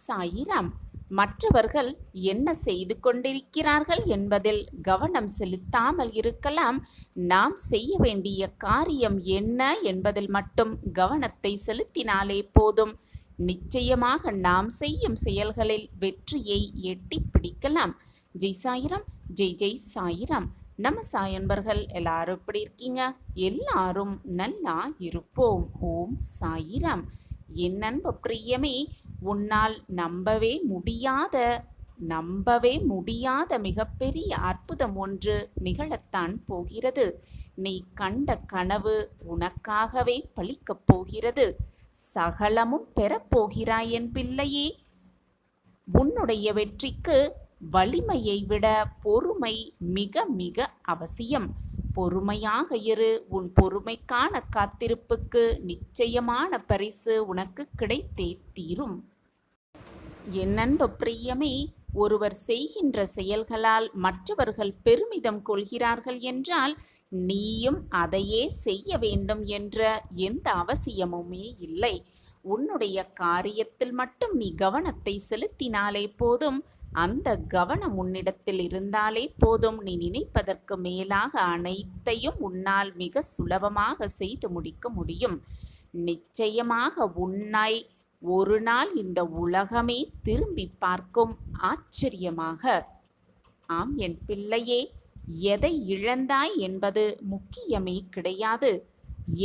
சாயிராம். மற்றவர்கள் என்ன செய்து கொண்டிருக்கிறார்கள் என்பதில் கவனம் செலுத்தாமல் இருக்கலாம். நாம் செய்ய வேண்டிய காரியம் என்ன என்பதில் மட்டும் கவனத்தை செலுத்தினாலே போதும். நிச்சயமாக நாம் செய்யும் செயல்களில் வெற்றியை எட்டி பிடிக்கலாம். ஜெய் சாயிராம். ஜெய் ஜெய் சாயிராம். நம்ம சாயன்பர்கள் எல்லாரும் எப்படி இருக்கீங்க? எல்லாரும் நல்லா இருப்போம். ஓம் சாயிராம். என் அன்பு பிரியமே, உன்னால் நம்பவே முடியாத மிகப்பெரிய அற்புதம் ஒன்று நிகழத்தான் போகிறது. நீ கண்ட கனவு உனக்காகவே பலிக்கப் போகிறது. சகலமும் பெறப்போகிறாய் என் பிள்ளையே. உன்னுடைய வெற்றிக்கு வலிமையை விட பொறுமை மிக மிக அவசியம். பொறுமையாக இரு. உன் பொறுமைக்கான காத்திருப்புக்கு நிச்சயமான பரிசு உனக்கு கிடைத்தே தீரும். என் அன்பு பிரியமே, ஒருவர் செய்கின்ற செயல்களால் மற்றவர்கள் பெருமிதம் கொள்கிறார்கள் என்றால் நீயும் அதையே செய்ய வேண்டும் என்ற எந்த அவசியமுமே இல்லை. உன்னுடைய காரியத்தில் மட்டும் நீ கவனத்தை செலுத்தினாலே போதும். அந்த கவனம் உன்னிடத்தில் இருந்தாலே போதும். நீ நினைப்பதற்கு மேலாக அனைத்தையும் உன்னால் மிக சுலபமாக செய்து முடிக்க முடியும். நிச்சயமாக உன்னை ஒரு நாள் இந்த உலகமே திரும்பி பார்க்கும் ஆச்சரியமாக. ஆம் என் பிள்ளையே, எதை இழந்தாய் என்பது முக்கியமே கிடையாது.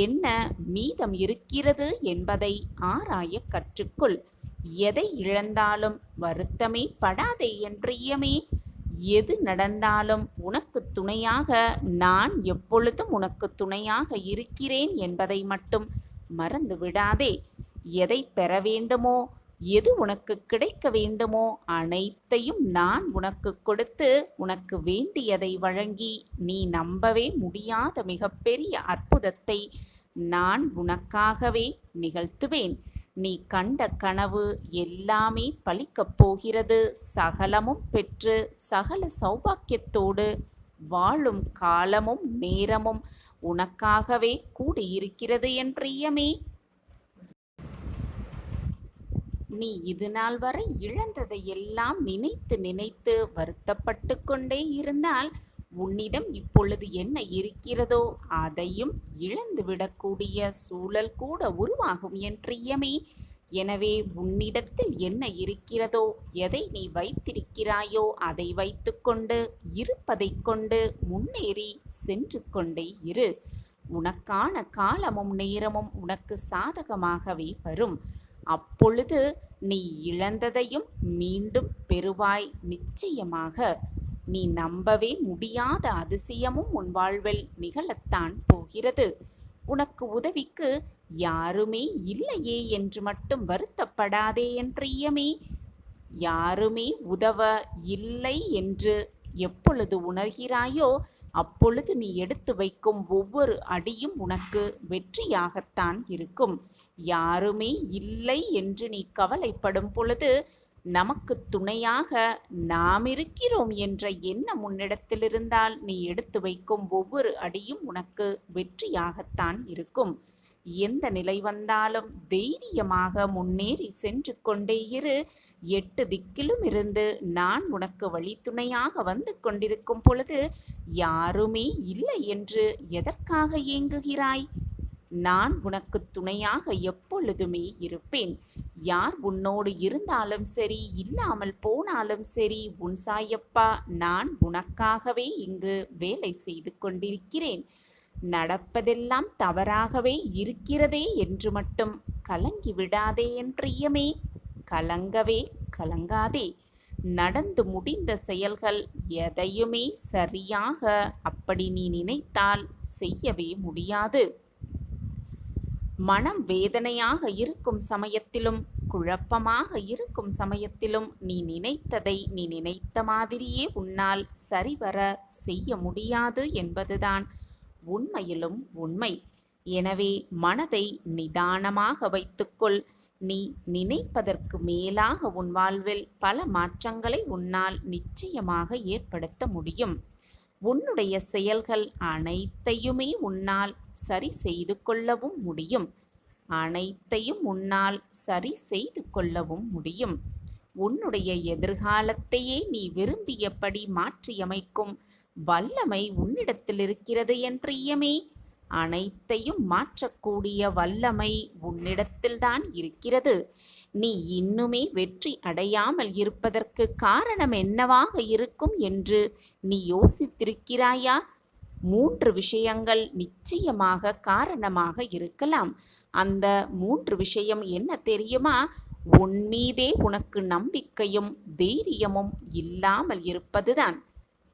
என்ன மீதம் இருக்கிறது என்பதை ஆராய கற்றுக்கொள். எதை இழந்தாலும் வருத்தமே படாதே என் பிரியமே. எது நடந்தாலும் உனக்கு துணையாக நான் எப்பொழுதும் உனக்கு துணையாக இருக்கிறேன் என்பதை மட்டும் மறந்து விடாதே. எதை பெற வேண்டுமோ, எது உனக்கு கிடைக்க வேண்டுமோ அனைத்தையும் நான் உனக்கு கொடுத்து உனக்கு வேண்டியதை வழங்கி நீ நம்பவே முடியாத மிகப்பெரிய அற்புதத்தை நான் உனக்காகவே நிகழ்த்துவேன். நீ கண்ட கனவு எல்லாமே பலிக்கப் போகிறது. சகலமும் பெற்று சகல சௌபாக்கியத்தோடு வாழும் காலமும் நேரமும் உனக்காகவே கூடியிருக்கிறது என் பிரியமே. நீ இது நாள் வரை இழந்ததை எல்லாம் நினைத்து நினைத்து வருத்தப்பட்டு கொண்டே இருந்தால் உன்னிடம் இப்பொழுது என்ன இருக்கிறதோ அதையும் இழந்துவிடக்கூடிய சூழல் கூட உருவாகும் என் பிரியமே. எனவே உன்னிடத்தில் என்ன இருக்கிறதோ, எதை நீ வைத்திருக்கிறாயோ அதை வைத்துக்கொண்டு இருப்பதை கொண்டு முன்னேறி சென்று கொண்டே இரு. உனக்கான காலமும் நேரமும் உனக்கு சாதகமாகவே வரும். அப்பொழுது நீ இழந்ததையும் மீண்டும் பெறுவாய் நிச்சயமாக. நீ நம்பவே முடியாத அதிசயமும் உன் வாழ்வில் நிகழத்தான் போகிறது. உனக்கு உதவிக்கு யாருமே இல்லையே என்று மட்டும் வருத்தப்படாதே என் பிரியமே. யாருமே உதவ இல்லை என்று எப்பொழுது உணர்கிறாயோ அப்பொழுது நீ எடுத்து வைக்கும் ஒவ்வொரு அடியும் உனக்கு வெற்றியாகத்தான் இருக்கும். யாருமே இல்லை என்று நீ கவலைப்படும் பொழுது நமக்கு துணையாக நாம் இருக்கிறோம் என்ற எண்ணம் உன்னிடத்தில் இருந்தால் நீ எடுத்து வைக்கும் ஒவ்வொரு அடியும் உனக்கு வெற்றியாகத்தான் இருக்கும். எந்த நிலை வந்தாலும் தைரியமாக முன்னேறி சென்று கொண்டே இரு. 8 திக்கிலும் இருந்து நான் உனக்கு வழித்துணையாக வந்து கொண்டிருக்கும் பொழுது யாருமே இல்லை என்று எதற்காக ஏங்குகிறாய்? நான் உனக்கு துணையாக எப்பொழுதுமே இருப்பேன். யார் உன்னோடு இருந்தாலும் சரி, இல்லாமல் போனாலும் சரி, உன் சாயப்பா நான் உனக்காகவே இங்கு வேலை செய்து கொண்டிருக்கிறேன். நடப்பதெல்லாம் தவறாகவே இருக்கிறதே என்று மட்டும் கலங்கி விடாதே என் பிரியமே. கலங்கவே கலங்காதே. நடந்து முடிந்த செயல்கள் எதையுமே சரியாக அப்படி நீ நினைத்தால் செய்யவே முடியாது. மனம் வேதனையாக இருக்கும் சமயத்திலும் குழப்பமாக இருக்கும் சமயத்திலும் நீ நினைத்ததை நீ நினைத்த மாதிரியே உன்னால் சரிவர செய்ய முடியாது என்பதுதான் உண்மையிலும் உண்மை. எனவே மனதை நிதானமாக வைத்துக்கொள். நீ நினைப்பதற்கு மேலாக உன் வாழ்வில் பல மாற்றங்களை உன்னால் நிச்சயமாக ஏற்படுத்த முடியும். உன்னுடைய செயல்கள் அனைத்தையுமே உன்னால் சரி செய்து கொள்ளவும் முடியும். அனைத்தையும் உன்னால் சரி செய்து கொள்ளவும் முடியும். உன்னுடைய எதிர்காலத்தையே நீ விரும்பியபடி மாற்றியமைக்கும் வல்லமை உன்னிடத்தில் இருக்கிறது என் பிரியமே. அனைத்தையும் மாற்றக்கூடிய வல்லமை உன்னிடத்தில்தான் இருக்கிறது. நீ இன்னுமே வெற்றி அடையாமல் இருப்பதற்கு காரணம் என்னவாக இருக்கும் என்று நீ யோசித்திருக்கிறாயா? 3 விஷயங்கள் நிச்சயமாக காரணமாக இருக்கலாம். அந்த 3 விஷயம் என்ன தெரியுமா? உன் மீதே உனக்கு நம்பிக்கையும் தைரியமும் இல்லாமல் இருப்பதுதான்.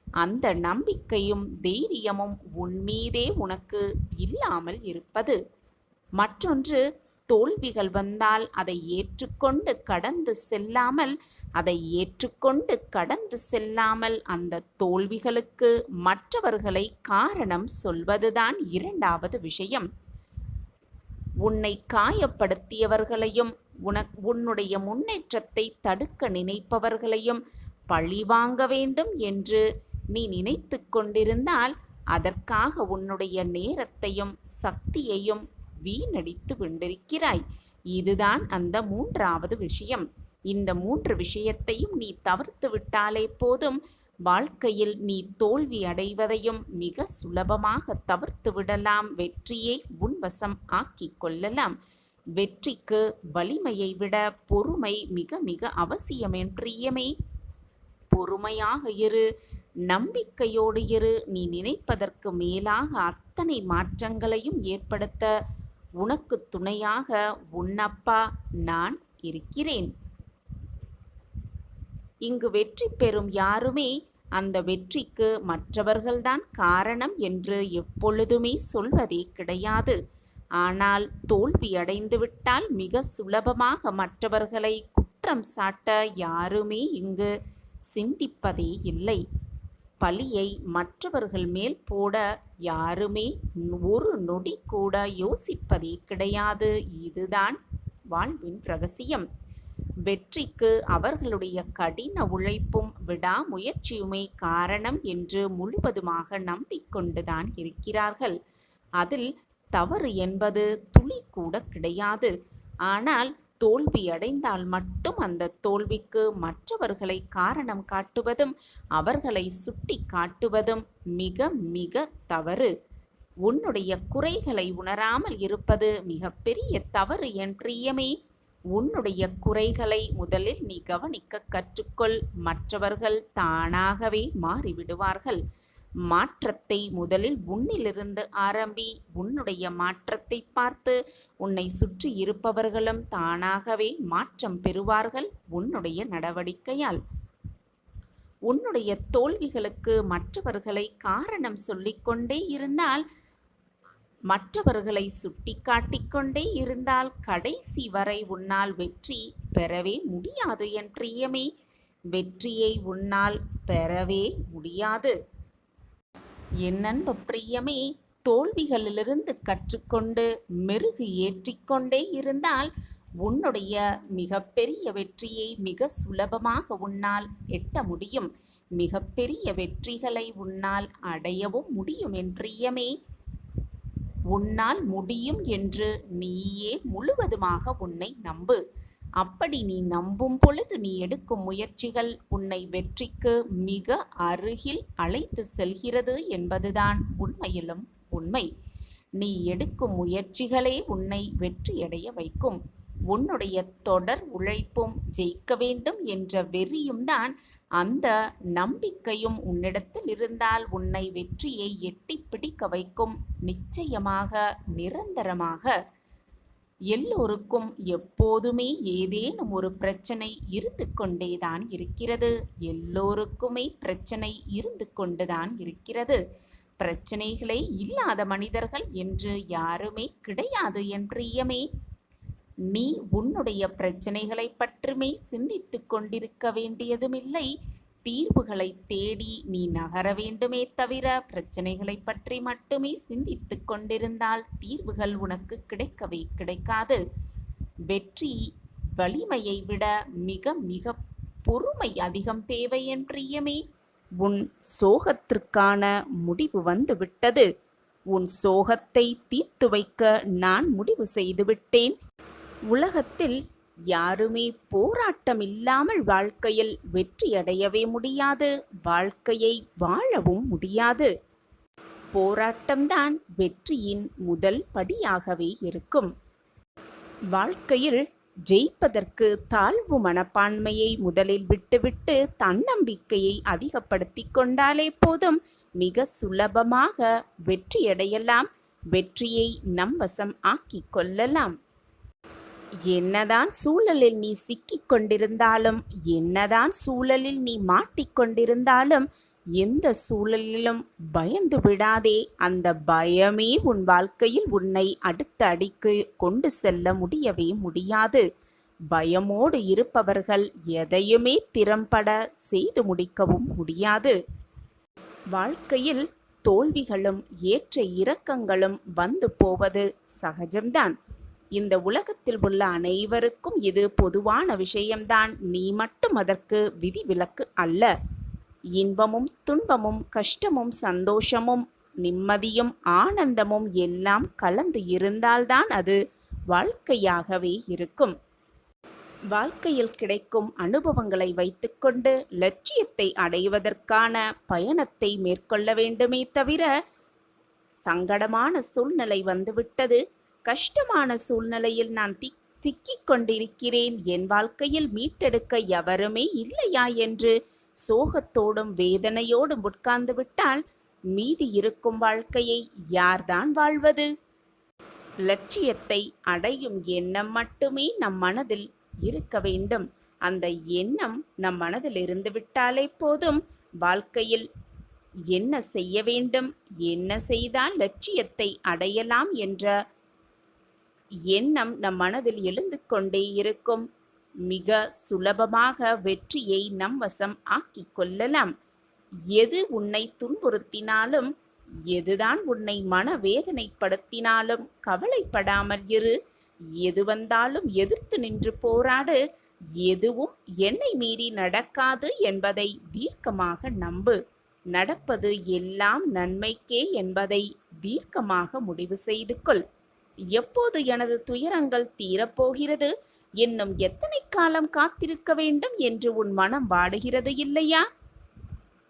அந்த நம்பிக்கையும் தைரியமும் உன் மீதே உனக்கு இல்லாமல் இருப்பது. மற்றொன்று, தோல்விகள் வந்தால் அதை ஏற்றுக்கொண்டு கடந்து செல்லாமல் அந்த தோல்விகளுக்கு மற்றவர்களை காரணம் சொல்வதுதான் 2வது விஷயம். உன்னை காயப்படுத்தியவர்களையும் உன்னுடைய முன்னேற்றத்தை தடுக்க நினைப்பவர்களையும் பழிவாங்க வேண்டும் என்று நீ நினைத்து கொண்டிருந்தால் அதற்காக உன்னுடைய நேரத்தையும் சக்தியையும் வீணடித்து கொண்டிருக்கிறாய். இதுதான் அந்த 3வது விஷயம். இந்த 3 விஷயத்தையும் நீ தவிர்த்து விட்டாலே போதும், வாழ்க்கையில் நீ தோல்வி அடைவதையும் மிக சுலபமாக தவிர்த்து விடலாம். வெற்றியை உன்வசம் ஆக்கிக் கொள்ளலாம். வெற்றிக்கு வலிமையை விட பொறுமை மிக மிக அவசியம் என் பிரியமே. பொறுமையாக இரு, நம்பிக்கையோடு இரு. நீ நினைப்பதற்கு மேலாக அத்தனை மாற்றங்களையும் ஏற்படுத்த உனக்கு துணையாக உன்னப்பா நான் இருக்கிறேன். இங்கு வெற்றி பெறும் யாருமே அந்த வெற்றிக்கு மற்றவர்கள்தான் காரணம் என்று எப்பொழுதுமே சொல்வதே கிடையாது. ஆனால் தோல்வி அடைந்துவிட்டால் மிக சுலபமாக மற்றவர்களை குற்றம் சாட்ட யாருமே இங்கு சிந்திப்பதே இல்லை. பழியை மற்றவர்கள் மேல் போட யாருமே ஒரு நொடி கூட யோசிப்பதே கிடையாது. இதுதான் வாழ்வின் ரகசியம். வெற்றிக்கு அவர்களுடைய கடின உழைப்பும் விடாமுயற்சியுமே காரணம் என்று முழுவதுமாக நம்பிக்கொண்டுதான் இருக்கிறார்கள். அதில் தவறு என்பது துளி கூட கிடையாது. ஆனால் தோல்வி அடைந்தால் மட்டும் அந்த தோல்விக்கு மற்றவர்களை காரணம் காட்டுவதும் அவர்களை சுட்டி காட்டுவதும் மிக மிக தவறு. உன்னுடைய குறைகளை உணராமல் இருப்பது மிகப்பெரிய தவறு என் பிரியமே. உன்னுடைய குறைகளை முதலில் நீ கவனிக்க கற்றுக்கொள். மற்றவர்கள் தானாகவே மாறிவிடுவார்கள். மாற்றத்தை முதலில் உன்னிலிருந்து ஆரம்பி. உன்னுடைய மாற்றத்தை பார்த்து உன்னை சுற்றி இருப்பவர்களும் தானாகவே மாற்றம் பெறுவார்கள் உன்னுடைய நடவடிக்கையால். உன்னுடைய தோல்விகளுக்கு மற்றவர்களை காரணம் சொல்லிக்கொண்டே இருந்தால், மற்றவர்களை சுட்டி காட்டிக்கொண்டே இருந்தால் கடைசி வரை உன்னால் வெற்றி பெறவே முடியாது என் பிரியமே. வெற்றியை உன்னால் பெறவே முடியாது. என் அன்பு பிரியமே, தோல்விகளிலிருந்து கற்றுக்கொண்டு மெருகு ஏற்றிக்கொண்டே இருந்தால் உன்னுடைய மிகப்பெரிய வெற்றியை மிக சுலபமாக உன்னால் எட்ட முடியும். மிகப்பெரிய வெற்றிகளை உன்னால் அடையவும் முடியும் என் பிரியமே. உன்னால் முடியும் என்று நீயே முழுவதுமாக உன்னை நம்பு. அப்படி நீ நம்பும் பொழுது நீ எடுக்கும் முயற்சிகள் உன்னை வெற்றிக்கு மிக அருகில் அழைத்து செல்கிறது என்பதுதான் உண்மையிலும் உண்மை. நீ எடுக்கும் முயற்சிகளே உன்னை வெற்றியடைய வைக்கும். உன்னுடைய தொடர் உழைப்பும் ஜெயிக்க வேண்டும் என்ற வெறியும் தான், அந்த நம்பிக்கையும் உன்னிடத்தில் இருந்தால் உன்னை வெற்றியை எட்டி பிடிக்க வைக்கும். நிச்சயமாக, நிரந்தரமாக. எல்லோருக்கும் எப்போதுமே ஏதேனும் ஒரு பிரச்சனை இருந்து கொண்டேதான் இருக்கிறது. எல்லோருக்குமே பிரச்சனை இருந்து கொண்டுதான் இருக்கிறது. பிரச்சனைகளே இல்லாத மனிதர்கள் என்று யாருமே கிடையாது என் பிரியமே. நீ உன்னுடைய பிரச்சனைகளை பற்றுமே சிந்தித்து கொண்டிருக்க வேண்டியதுமில்லை. தீர்வுகளை தேடி நீ நகர வேண்டுமே தவிர பிரச்சனைகளை பற்றி மட்டுமே சிந்தித்து கொண்டிருந்தால் தீர்வுகள் உனக்கு கிடைக்கவே கிடைக்காது. வெற்றி வலிமையை விட மிக மிக பொறுமை அதிகம் தேவை என் பிரியமே. உன் சோகத்திற்கான முடிவு வந்துவிட்டது. உன் சோகத்தை தீர்த்து வைக்க நான் முடிவு செய்துவிட்டேன். உலகத்தில் யாருமே போராட்டம் இல்லாமல் வாழ்க்கையில் வெற்றியடையவே முடியாது, வாழ்க்கையை வாழவும் முடியாது. போராட்டம்தான் வெற்றியின் முதல் படியாகவே இருக்கும். வாழ்க்கையில் ஜெயிப்பதற்கு தாழ்வு மனப்பான்மையை முதலில் விட்டுவிட்டு தன்னம்பிக்கையை அதிகப்படுத்தி கொண்டாலே போதும், மிக சுலபமாக வெற்றியடையலாம், வெற்றியை நம் வசம் ஆக்கிக் கொள்ளலாம். என்னதான் சூழலில் நீ சிக்கிக் கொண்டிருந்தாலும், என்னதான் சூழலில் நீ மாட்டிக்கொண்டிருந்தாலும், எந்த சூழலிலும் பயந்து விடாதே. அந்த பயமே உன் வாழ்க்கையில் உன்னை அடுத்த அடிக்கு கொண்டு செல்ல முடியவே முடியாது. பயமோடு இருப்பவர்கள் எதையுமே திறம்பட செய்து முடிக்கவும் முடியாது. வாழ்க்கையில் தோல்விகளும் ஏற்ற இறக்கங்களும் வந்து போவது சகஜம்தான். இந்த உலகத்தில் உள்ள அனைவருக்கும் இது பொதுவான விஷயம்தான். நீ மட்டும் அதற்கு விதிவிலக்கு அல்ல. இன்பமும் துன்பமும் கஷ்டமும் சந்தோஷமும் நிம்மதியும் ஆனந்தமும் எல்லாம் கலந்து இருந்தால்தான் அது வாழ்க்கையாகவே இருக்கும். வாழ்க்கையில் கிடைக்கும் அனுபவங்களை வைத்துக்கொண்டு லட்சியத்தை அடைவதற்கான பயணத்தை மேற்கொள்ள வேண்டுமே தவிர, சங்கடமான சூழ்நிலை வந்துவிட்டது, கஷ்டமான சூழ்நிலையில் நான் திக்கிக் கொண்டிருக்கிறேன், என் வாழ்க்கையில் மீட்டெடுக்க எவருமே இல்லையா என்று சோகத்தோடும் வேதனையோடும் உட்கார்ந்து விட்டால் மீதி இருக்கும் வாழ்க்கையை யார்தான் வாழ்வது? லட்சியத்தை அடையும் எண்ணம் மட்டுமே நம் மனதில் இருக்க வேண்டும். அந்த எண்ணம் நம் மனதில் இருந்து விட்டாலே போதும், வாழ்க்கையில் என்ன செய்ய வேண்டும், என்ன செய்தால் லட்சியத்தை அடையலாம் என்ற எண்ணம் நம் மனதில் எழுந்து கொண்டே இருக்கும். மிக சுலபமாக வெற்றியை நம் வசம் ஆக்கிக் கொள்ளலாம். எது உன்னை துன்புறுத்தினாலும், எதுதான் உன்னை மனவேதனைப்படுத்தினாலும் கவலைப்படாமல் இரு. எது வந்தாலும் எதிர்த்து நின்று போராடு. எதுவும் என்னை மீறி நடக்காது என்பதை தீர்க்கமாக நம்பு. நடப்பது எல்லாம் நன்மைக்கே என்பதை தீர்க்கமாக முடிவு செய்து கொள். எப்போது எனது துயரங்கள் தீரப்போகிறது, இன்னும் எத்தனை காலம் காத்திருக்க வேண்டும் என்று உன் மனம் வாடுகிறது இல்லையா?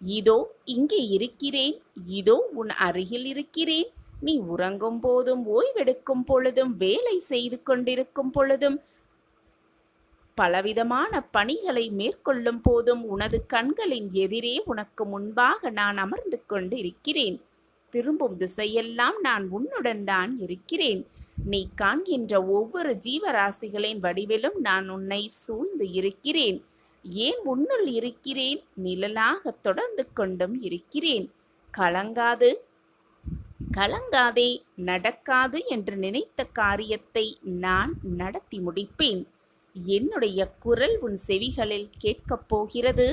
இதோ இங்கே இருக்கிறேன், இதோ உன் அருகில் இருக்கிறேன். நீ உறங்கும் போதும், ஓய்வெடுக்கும் பொழுதும், வேலை செய்து கொண்டிருக்கும் பொழுதும், பலவிதமான பணிகளை மேற்கொள்ளும் போதும் உனது கண்களின் எதிரே உனக்கு முன்பாக நான் அமர்ந்து கொண்டு இருக்கிறேன். திரும்பும் திசையெல்லாம் நான் உன்னுடன் தான் இருக்கிறேன். நீ காண்கின்ற ஒவ்வொரு ஜீவராசிகளின் வடிவிலும் நான் உன்னை சூழ்ந்து இருக்கிறேன். ஏன் உன்னுள் இருக்கிறேன், நிழலாக தொடர்ந்து கொண்டும் இருக்கிறேன். கலங்காது, கலங்காதே, நடக்காது என்று நினைத்த காரியத்தை நான் நடத்தி முடிப்பேன். என்னுடைய குரல் உன் செவிகளில் கேட்கப் போகிறது.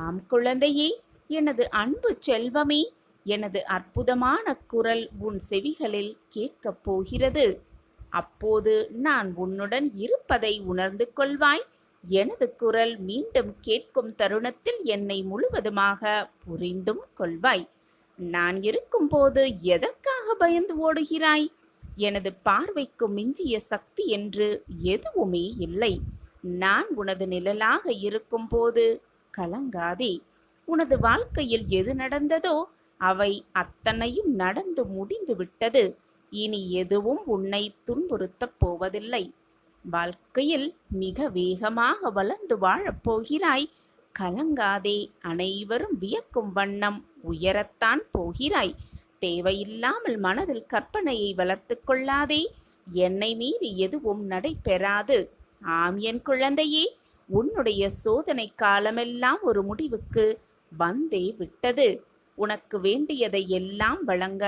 ஆம் குழந்தையே, எனது அன்பு செல்வமே, எனது அற்புதமான குரல் உன் செவிகளில் கேட்கப் போகிறது. அப்போது நான் உன்னுடன் இருப்பதை உணர்ந்து கொள்வாய். எனது குரல் மீண்டும் கேட்கும் தருணத்தில் என்னை முழுவதுமாக புரிந்தும் கொள்வாய். நான் இருக்கும்போது எதற்காக பயந்து ஓடுகிறாய்? எனது பார்வைக்கு மிஞ்சிய சக்தி என்று எதுவுமே இல்லை. நான் உனது நிழலாக இருக்கும்போது கலங்காதே. உனது வாழ்க்கையில் எது நடந்ததோ அவை அத்தனையும் நடந்து முடிந்து விட்டது. இனி எதுவும் உன்னை துன்புறுத்தப் போவதில்லை. வாழ்க்கையில் மிக வேகமாக வளர்ந்து வாழப்போகிறாய். கலங்காதே, அனைவரும் வியக்கும் வண்ணம் உயரத்தான் போகிறாய். தேவையில்லாமல் மனதில் கற்பனையை வளர்த்து கொள்ளாதே. என்னை மீறி எதுவும் நடைபெறாது. ஆம் என் குழந்தையே, உன்னுடைய சோதனை காலமெல்லாம் ஒரு முடிவுக்கு வந்தே விட்டது. உனக்கு வேண்டியதை எல்லாம் வழங்க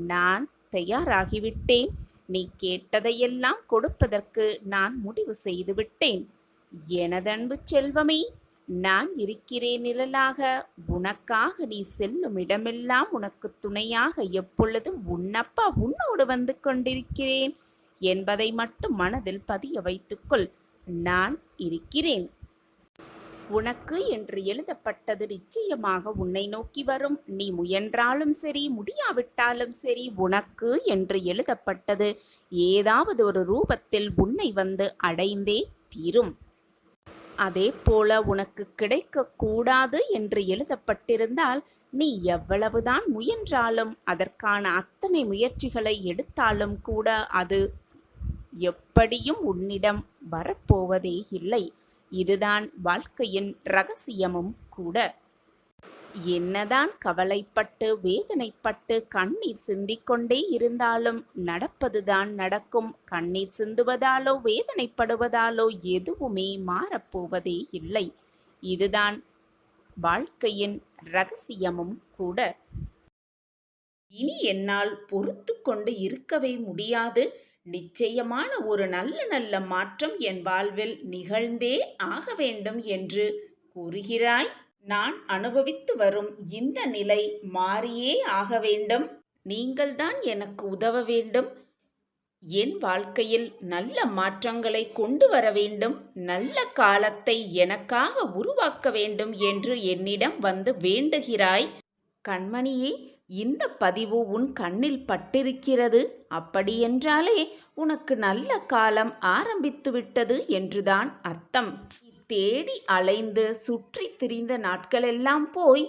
நான் தயாராகிவிட்டேன். நீ கேட்டதையெல்லாம் கொடுப்பதற்கு நான் முடிவு செய்துவிட்டேன். எனதன்பு செல்வமே, நான் இருக்கிறேன் நிழலாக. உனக்காக நீ செல்லும் இடமெல்லாம் உனக்கு துணையாக எப்பொழுதும் உன்னப்பா உன்னோடு வந்து கொண்டிருக்கிறேன் என்பதை மட்டும் மனதில் பதிய வைத்துக்கொள். நான் இருக்கிறேன். உனக்கு என்று எழுதப்பட்டது நிச்சயமாக உன்னை நோக்கி வரும். நீ முயன்றாலும் சரி, முடியாவிட்டாலும் சரி, உனக்கு என்று எழுதப்பட்டது ஏதாவது ஒரு ரூபத்தில் உன்னை வந்து அடைந்தே தீரும். அதே போல உனக்கு கிடைக்கக்கூடாது என்று எழுதப்பட்டிருந்தால் நீ எவ்வளவுதான் முயன்றாலும் அதற்கான அத்தனை முயற்சிகளை எடுத்தாலும் கூட அது எப்படியும் உன்னிடம் வரப்போவதே இல்லை. இதுதான் வாழ்க்கையின் ரகசியமும் கூட. என்னதான் கவலைப்பட்டு வேதனைப்பட்டு கண்ணீர் சிந்திக்கொண்டே இருந்தாலும் நடப்பதுதான் நடக்கும். கண்ணீர் சிந்துவதாலோ வேதனைப்படுவதாலோ எதுவுமே மாறப்போவதே இல்லை. இதுதான் வாழ்க்கையின் ரகசியமும் கூட. இனி என்னால் பொறுத்து கொண்டு இருக்கவே முடியாது. நிச்சயமான ஒரு நல்ல நல்ல மாற்றம் என் வாழ்வில் நிகழ்ந்தே ஆக வேண்டும் என்று கூறுகிறாய். நான் அனுபவித்து வரும் இந்த நிலை மாறியே ஆக வேண்டும். நீங்கள்தான் எனக்கு உதவ வேண்டும். என் வாழ்க்கையில் நல்ல மாற்றங்களை கொண்டு வர வேண்டும். நல்ல காலத்தை எனக்காக உருவாக்க வேண்டும் என்று என்னிடம் வந்து வேண்டுகிறாய். கண்மணியே, இந்த பதிவு உன் கண்ணில் பட்டிருக்கிறது. அப்படியென்றாலே உனக்கு நல்ல காலம் ஆரம்பித்து விட்டது என்றுதான் அர்த்தம். தேடி அலைந்து சுற்றி திரிந்த நாட்களெல்லாம் போய்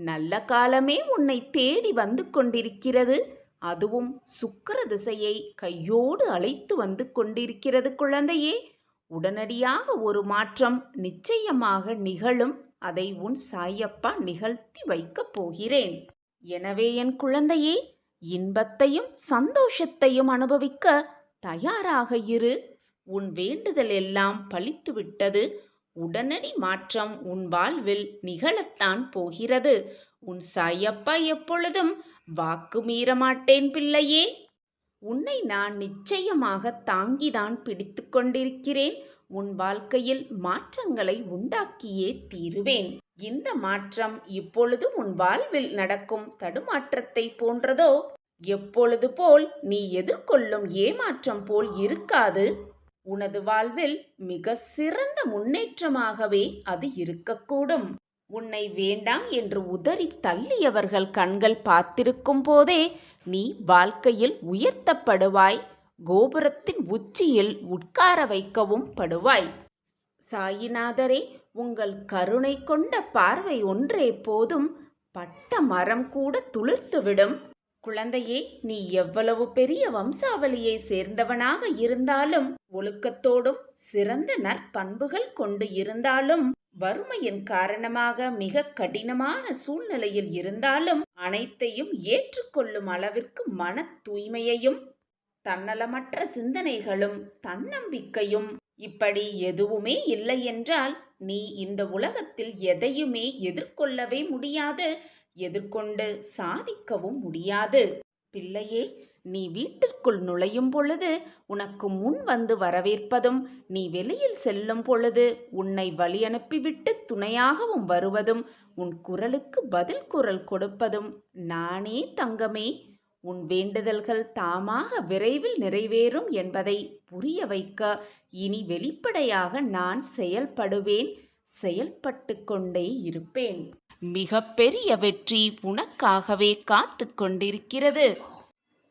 நல்ல காலமே உன்னை தேடி வந்து கொண்டிருக்கிறது. அதுவும் சுக்கிர திசையை கையோடு அழைத்து வந்து கொண்டிருக்கிறது குழந்தையே. உடனடியாக ஒரு மாற்றம் நிச்சயமாக நிகழும். அதை உன் சாயப்பா நிகழ்த்தி வைக்கப் போகிறேன். எனவே என் குழந்தையே, இன்பத்தையும் சந்தோஷத்தையும் அனுபவிக்க தயாராக இரு. உன் வேண்டுதல் எல்லாம் பலித்து விட்டது. உடனடி மாற்றம் உன் வாழ்வில் நிகழத்தான் போகிறது. உன் சாயப்பா எப்பொழுதும் வாக்கு மீற மாட்டேன் பிள்ளையே. உன்னை நான் நிச்சயமாக தாங்கிதான் பிடித்து கொண்டிருக்கிறேன். உன் வாழ்க்கையில் மாற்றங்களை உண்டாக்கியே தீருவேன். இந்த மாற்றம் இப்பொழுது உன் வாழ்வில் நடக்கும் தடுமாற்றத்தை போன்றதோ? எப்பொழுது போல் நீ எதிர்கொள்ளும் ஏமாற்றம் போல் இருக்காது. உனது வாழ்வில் மிக சிறந்த முன்னேற்றமாகவே அது இருக்கக்கூடும். உன்னை வேண்டாம் என்று உதறி தள்ளியவர்கள் கண்கள் பார்த்திருக்கும் போதே நீ வாழ்க்கையில் உயர்த்தப்படுவாய். கோபுரத்தின் உச்சியில் உட்கார வைக்கவும் படுவாய். சாயிநாதரே, உங்கள் கருணை கொண்ட பார்வை ஒன்றே போதும். பட்ட மரம் கூட துளிர்த்துவிடும். குழந்தையே, நீ எவ்வளவு பெரிய வம்சாவளியை சேர்ந்தவனாக இருந்தாலும், ஒழுக்கத்தோடும் சிறந்த நற்பண்புகள் கொண்டு இருந்தாலும், வறுமையின் காரணமாக மிக கடினமான சூழ்நிலையில் இருந்தாலும் அனைத்தையும் ஏற்றுக்கொள்ளும் அளவிற்கு மன தூய்மையையும் தன்னலமற்ற சிந்தனைகளும் தன்னம்பிக்கையும் இப்படி எதுவுமே இல்லை என்றால் நீ இந்த உலகத்தில் எதையுமே எதிர்கொள்ளவே முடியாது. எதிர்கொண்டு சாதிக்கவும் முடியாது. பிள்ளையே, நீ வீட்டிற்குள் நுழையும் பொழுது உனக்கு முன் வந்து வரவேற்பதும், நீ வெளியில் செல்லும் பொழுது உன்னை வழி அனுப்பிவிட்டு துணையாகவும் வருவதும், உன் குரலுக்கு பதில் குரல் கொடுப்பதும் நானே தங்கமே. உன் வேண்டுதல்கள் தாமாக விரைவில் நிறைவேறும் என்பதை புரிய வைக்க இனி வெளிப்படையாக நான் செயல்படுவேன். செயல்பட்டு கொண்டே இருப்பேன். மிக பெரிய வெற்றி உனக்காகவே காத்து கொண்டிருக்கிறது.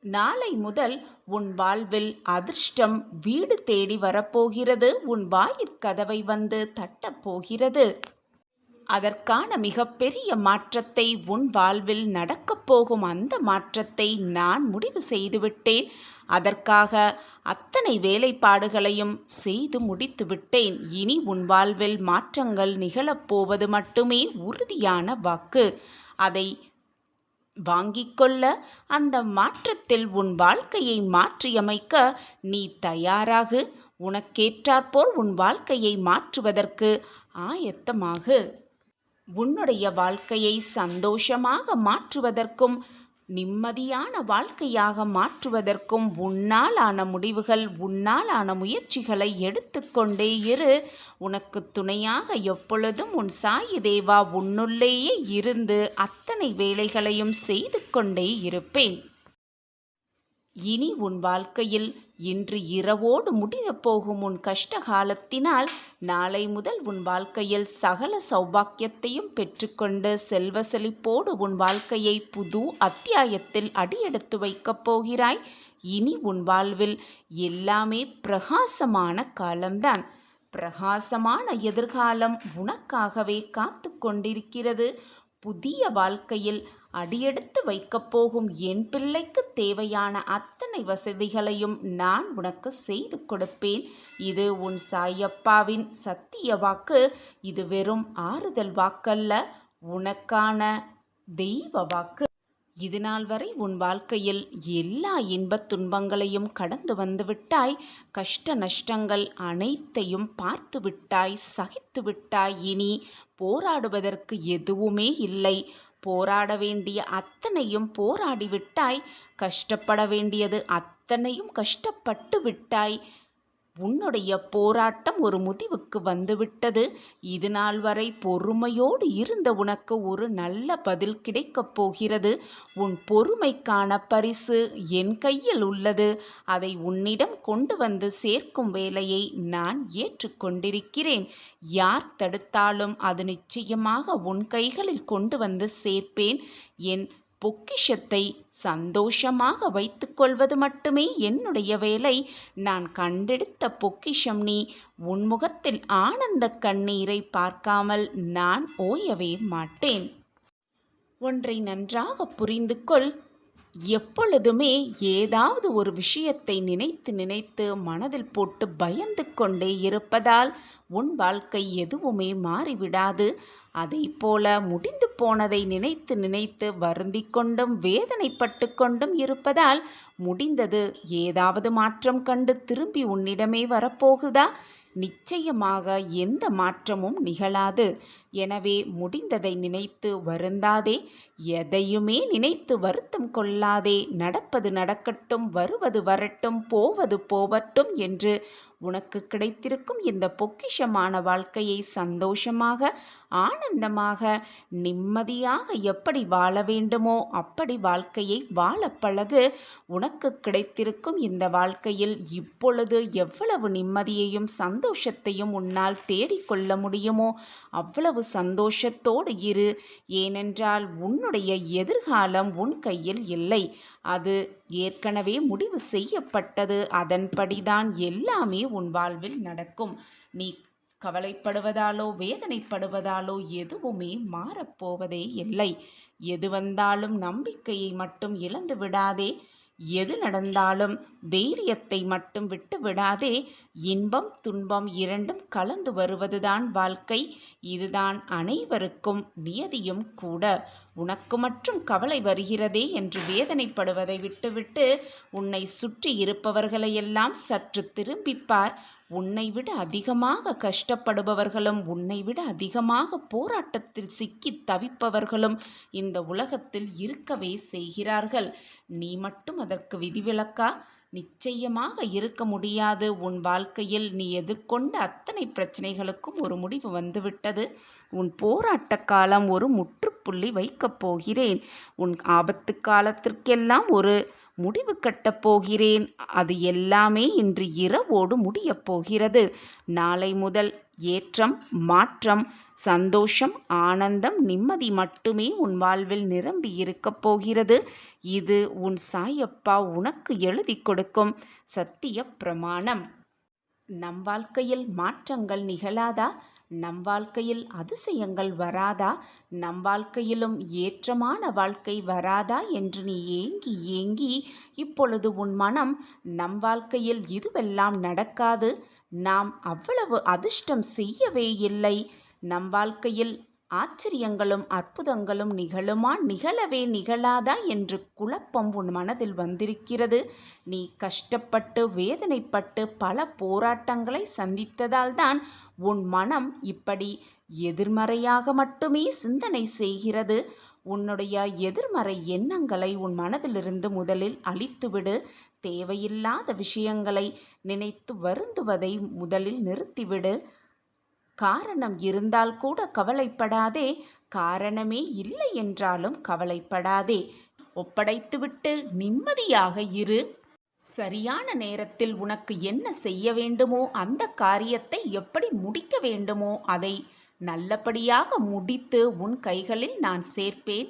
நாளை முதல் உன் வாழ்வில் அதிர்ஷ்டம் வீடு தேடி வரப்போகிறது. உன் வாயிற்கதவை வந்து தட்டப் போகிறது. அதற்கான மிகப்பெரிய மாற்றத்தை உன் வாழ்வில் நடக்கப் போகும் அந்த மாற்றத்தை நான் முடிவு செய்துவிட்டேன். அதற்காக அத்தனை வேலைப்பாடுகளையும் செய்து முடித்து விட்டேன். இனி உன் வாழ்வில் மாற்றங்கள் நிகழப்போவது மட்டுமே உறுதியான வாக்கு. அதை வாங்கிக்கொள்ள, அந்த மாற்றத்தில் உன் வாழ்க்கையை மாற்றியமைக்க நீ தயாராகு. உனக்கேற்றாற்போல் உன் வாழ்க்கையை மாற்றுவதற்கு ஆயத்தமாகு. உன்னுடைய வாழ்க்கையை சந்தோஷமாக மாற்றுவதற்கும் நிம்மதியான வாழ்க்கையாக மாற்றுவதற்கும் உன்னாலான முடிவுகள், உன்னாலான முயற்சிகளை எடுத்துக்கொண்டே இரு. உனக்கு துணையாக எப்பொழுதும் உன் சாயி தேவா உன்னுள்ளேயே இருந்து அத்தனை வேலைகளையும் செய்து கொண்டே இருப்பேன். இனி உன் வாழ்க்கையில் இன்று இரவோடு முடியப் போகும் உன் கஷ்ட காலத்தினால் நாளை முதல் உன் வாழ்க்கையில் சகல சௌபாக்கியத்தையும் பெற்றுக்கொண்டு செல்வ செழிப்போடு உன் வாழ்க்கையை புது அத்தியாயத்தில் அடியெடுத்து வைக்கப் போகிறாய். இனி உன் வாழ்வில் எல்லாமே பிரகாசமான காலம்தான். பிரகாசமான எதிர்காலம் உனக்காகவே காத்து கொண்டிருக்கிறது. புதிய வாழ்க்கையில் அடியெடுத்து வைக்கப் போகும் என் பிள்ளைக்கு தேவையான அத்தனை வசதிகளையும் நான் உனக்கு செய்து கொடுப்பேன். இது உன் சாயப்பாவின் சத்திய வாக்கு. இது வெறும் ஆறுதல் வாக்கல்ல, உனக்கான தெய்வ வாக்கு. இதுநாள் வரை உன் வாழ்க்கையில் எல்லா இன்பத் துன்பங்களையும் கடந்து வந்துவிட்டாய். கஷ்ட நஷ்டங்கள் அனைத்தையும் பார்த்து விட்டாய், சகித்து விட்டாய். இனி போராடுவதற்கு எதுவுமே இல்லை. போராட வேண்டிய அத்தனையும் போராடிவிட்டாய். கஷ்டப்பட வேண்டியது அத்தனையும் கஷ்டப்பட்டு விட்டாய். உன்னுடைய போராட்டம் ஒரு முடிவுக்கு வந்துவிட்டது. இது நாள் வரை பொறுமையோடு இருந்த உனக்கு ஒரு நல்ல பதில் கிடைக்கப் போகிறது. உன் பொறுமைக்கான பரிசு என் கையில் உள்ளது. அதை உன்னிடம் கொண்டு வந்து சேர்க்கும் வேலையை நான் ஏற்றுக்கொண்டிருக்கிறேன். யார் தடுத்தாலும் அது நிச்சயமாக உன் கைகளில் கொண்டு வந்து சேர்ப்பேன். என் பொக்கிஷத்தை சந்தோஷமாக வைத்துக்கொள்வது மட்டுமே என்னுடைய வேலை. நான் கண்டெடுத்த பொக்கிஷம் நீ. உன் முகத்தில் ஆனந்த கண்ணீரை பார்க்காமல் நான் ஓயவே மாட்டேன். ஒன்றை நன்றாக புரிந்து கொள். எப்பொழுதுமே ஏதாவது ஒரு விஷயத்தை நினைத்து நினைத்து மனதில் போட்டு பயந்து கொண்டே இருப்பதால் உன் வாழ்க்கை எதுவுமே மாறிவிடாது. அதை போல முடிந்து போனதை நினைத்து நினைத்து வருந்தி கொண்டும் வேதனைப்பட்டு கொண்டும் இருப்பதால் முடிந்தது ஏதாவது மாற்றம் கண்டு திரும்பி உன்னிடமே வரப்போகுதா? நிச்சயமாக எந்த மாற்றமும் நிகழாது. எனவே முடிந்ததை நினைத்து வருந்தாதே. எதையுமே நினைத்து வருத்தம் கொள்ளாதே. நடப்பது நடக்கட்டும், வருவது வரட்டும், போவது போவட்டும் என்று உனக்கு கிடைத்திருக்கும் இந்த பொக்கிஷமான வாழ்க்கையை சந்தோஷமாக, ஆனந்தமாக, நிம்மதியாக எப்படி வாழ வேண்டுமோ அப்படி வாழ்க்கையை வாழ பழகு. உனக்கு கிடைத்திருக்கும் இந்த வாழ்க்கையில் இப்பொழுது எவ்வளவு நிம்மதியையும் சந்தோஷத்தையும் உன்னால் தேடிக்கொள்ள முடியுமோ அவ்வளவு சந்தோஷத்தோடு இரு. ஏனென்றால் உன்னுடைய எதிர்காலம் உன் கையில் இல்லை. அது ஏற்கனவே முடிவு செய்யப்பட்டது. அதன்படிதான் எல்லாமே உன் வாழ்வில் நடக்கும். நீ கவலைப்படுவதாலோ வேதனைப்படுவதாலோ எதுவுமே மாறப்போவதே இல்லை. எது வந்தாலும் நம்பிக்கையை மட்டும் இழந்து விடாதே. எது நடந்தாலும் தைரியத்தை மட்டும் விட்டு விடாதே. இன்பம் துன்பம் இரண்டும் கலந்து வருவதுதான் வாழ்க்கை. இதுதான் அனைவருக்கும் நியதியும் கூட. உனக்கு மட்டும் கவலை வருகிறதே என்று வேதனைப்படுவதை விட்டுவிட்டு உன்னை சுற்றி இருப்பவர்களையெல்லாம் சற்று திரும்பிப்பார். உன்னை விட அதிகமாக கஷ்டப்படுபவர்களும் உன்னை விட அதிகமாக போராட்டத்தில் சிக்கி தவிப்பவர்களும் இந்த உலகத்தில் இருக்கவே செய்கிறார்கள். நீ மட்டும் அதற்கு விதிவிலக்கா? நிச்சயமாக இருக்க முடியாது. உன் வாழ்க்கையில் நீ எதிர்கொண்ட அத்தனை பிரச்சனைகளுக்கும் ஒரு முடிவு வந்துவிட்டது. உன் போராட்ட காலம் ஒரு முற்றுப்புள்ளி வைக்கப் போகிறேன். உன் ஆபத்து காலத்திற்கெல்லாம் ஒரு முடிவு கட்டப் போகிறேன். அது எல்லாமே இன்று இரவோடு முடியப் போகிறது. நாளை முதல் ஏற்றம், மாற்றம், சந்தோஷம், ஆனந்தம், நிம்மதி மட்டுமே உன் வாழ்வில் நிரம்பி இருக்கப் போகிறது. இது உன் சாயப்பா உனக்கு எழுதி கொடுக்கும் சத்திய பிரமாணம். நம் வாழ்க்கையில் மாற்றங்கள் நிகழாதா? நம் வாழ்க்கையில் அதிசயங்கள் வராதா? நம் வாழ்க்கையிலும் ஏற்றமான வாழ்க்கை வராதா என்று நீ ஏங்கி ஏங்கி இப்பொழுது உன் மனம் நம் வாழ்க்கையில் இதுவெல்லாம் நடக்காது, நாம் அவ்வளவு அதிர்ஷ்டம் செய்யவே இல்லை, நம் வாழ்க்கையில் ஆச்சரியங்களும் அற்புதங்களும் நிகழுமா நிகழவே நிகழாதா என்று குழப்பம் உன் மனதில் வந்திருக்கிறது. நீ கஷ்டப்பட்டு வேதனைப்பட்டு பல போராட்டங்களை சந்தித்ததால் தான் உன் மனம் இப்படி எதிர்மறையாக மட்டுமே சிந்தனை செய்கிறது. உன்னுடைய எதிர்மறை எண்ணங்களை உன் மனதிலிருந்து முதலில் அழித்துவிடு. தேவையில்லாத விஷயங்களை நினைத்து வருந்துவதை முதலில் நிறுத்திவிடு. காரணம் இருந்தால் கூட கவலைப்படாதே. காரணமே இல்லை என்றாலும் கவலைப்படாதே. ஒப்படைத்துவிட்டு நிம்மதியாக இரு. சரியான நேரத்தில் உனக்கு என்ன செய்ய வேண்டுமோ அந்த காரியத்தை எப்படி முடிக்க வேண்டுமோ அதை நல்லபடியாக முடித்து உன் கைகளில் நான் சேர்ப்பேன்.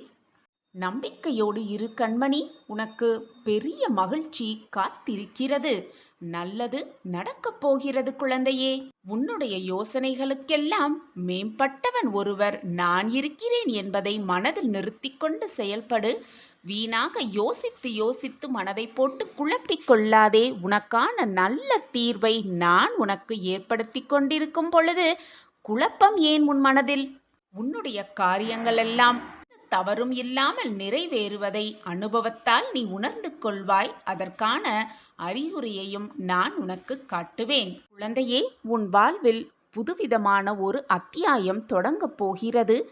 நம்பிக்கையோடு இரு கண்மணி. உனக்கு பெரிய மகிழ்ச்சி காத்திருக்கிறது. நல்லது நடக்கப் போகிறது குழந்தையே. உன்னுடைய யோசனைகளுக்கெல்லாம் மேம்பட்டவன் ஒருவர் நான் இருக்கிறேன் என்பதை மனதில் நிறுத்திக் கொண்டு செயல்படு. வீணாக யோசித்து யோசித்து மனதை போட்டு குழப்பிக் கொள்ளாதே. உனக்கான நல்ல தீர்வை நான் உனக்கு ஏற்படுத்தி கொண்டிருக்கும் பொழுது குழப்பம் ஏன் உன் மனதில்? உன்னுடைய காரியங்கள் எல்லாம் தவறும் இல்லாமல் நிறைவேறுவதை அனுபவத்தால் நீ உணர்ந்து கொள்வாய். அதற்கான அறிகுறியையும் நான் உனக்கு காட்டுவேன். குழந்தையே, உன் வாழ்வில் புதுவிதமான ஒரு அத்தியாயம் தொடங்கப் போகிறது.